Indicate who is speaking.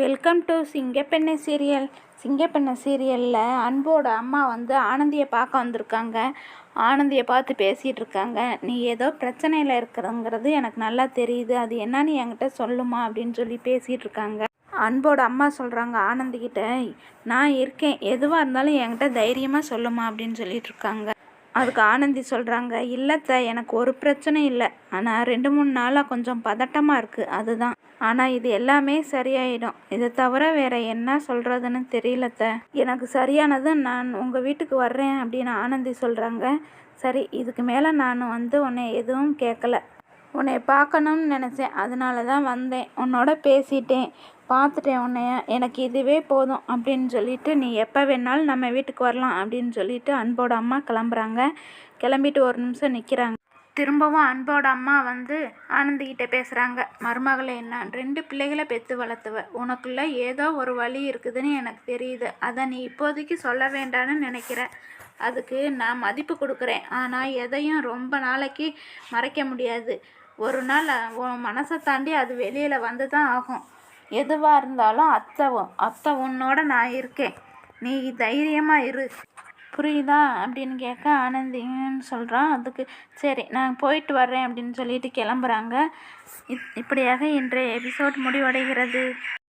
Speaker 1: Welcome to Singappenne serial. Singappenne சீரியலில் அன்போட அம்மா வந்து ஆனந்தியை பார்க்க வந்திருக்காங்க. ஆனந்தியை பார்த்து பேசிகிட்டு இருக்காங்க. நீ ஏதோ பிரச்சனையில் இருக்கிறங்கிறது எனக்கு நல்லா தெரியுது, அது என்னன்னு என்கிட்ட சொல்லுமா அப்படின்னு சொல்லி பேசிகிட்டு இருக்காங்க. அன்போட அம்மா சொல்கிறாங்க ஆனந்திக்கிட்ட, நான் இருக்கேன், எதுவாக இருந்தாலும் என்கிட்ட தைரியமாக சொல்லுமா அப்படின்னு சொல்லிட்டு இருக்காங்க. அதுக்கு ஆனந்தி சொல்கிறாங்க, இல்லைத்த, எனக்கு ஒரு பிரச்சனை இல்லை, ஆனால் 2-3 நாளாக கொஞ்சம் பதட்டமாக இருக்குது, அதுதான். ஆனால் இது எல்லாமே சரியாயிடும். இதை தவிர வேற என்ன சொல்கிறதுன்னு தெரியலத்த. எனக்கு சரியானது நான் உங்கள் வீட்டுக்கு வர்றேன் அப்படின்னு ஆனந்தி சொல்கிறாங்க. சரி, இதுக்கு மேலே நான் வந்து உன்னை எதுவும் கேட்கல. உன்னை பார்க்கணும்னு நினச்சேன், அதனால தான் வந்தேன். உன்னோட பேசிட்டேன், பார்த்துட்டேன் உன்னைய, எனக்கு இதுவே போதும் அப்படின்னு சொல்லிட்டு நீ எப்போ வேணாலும் நம்ம வீட்டுக்கு வரலாம் அப்படின்னு சொல்லிட்டு அன்போட அம்மா கிளம்புறாங்க. கிளம்பிட்டு ஒரு நிமிஷம் நிற்கிறாங்க. திரும்பவும் அன்போட அம்மா வந்து ஆனந்திக்கிட்ட பேசுகிறாங்க. மருமகளை, நான் 2 பிள்ளைகளை பெற்று வளர்த்துவ, உனக்குள்ள ஏதோ ஒரு வழி இருக்குதுன்னு எனக்கு தெரியுது, அதை நீ இப்போதைக்கு சொல்ல வேண்டான்னு நினைக்கிற. அதுக்கு நான் மதிப்பு கொடுக்குறேன், ஆனால் எதையும் ரொம்ப நாளைக்கு மறைக்க முடியாது. ஒரு நாள் உன் மனசை தாண்டி அது வெளியில் வந்து தான் ஆகும். எதுவாக இருந்தாலும் அத்தை உன்னோட நான் இருக்கேன், நீ தைரியமாக இரு, புரியுதா அப்படின்னு கேட்க ஆனந்தின்னு சொல்கிறான். அதுக்கு சரி, நான் போயிட்டு வர்றேன் அப்படின்னு சொல்லிட்டு கிளம்புறாங்க. இப்படியாக இன்றைய எபிசோட் முடிவடைகிறது.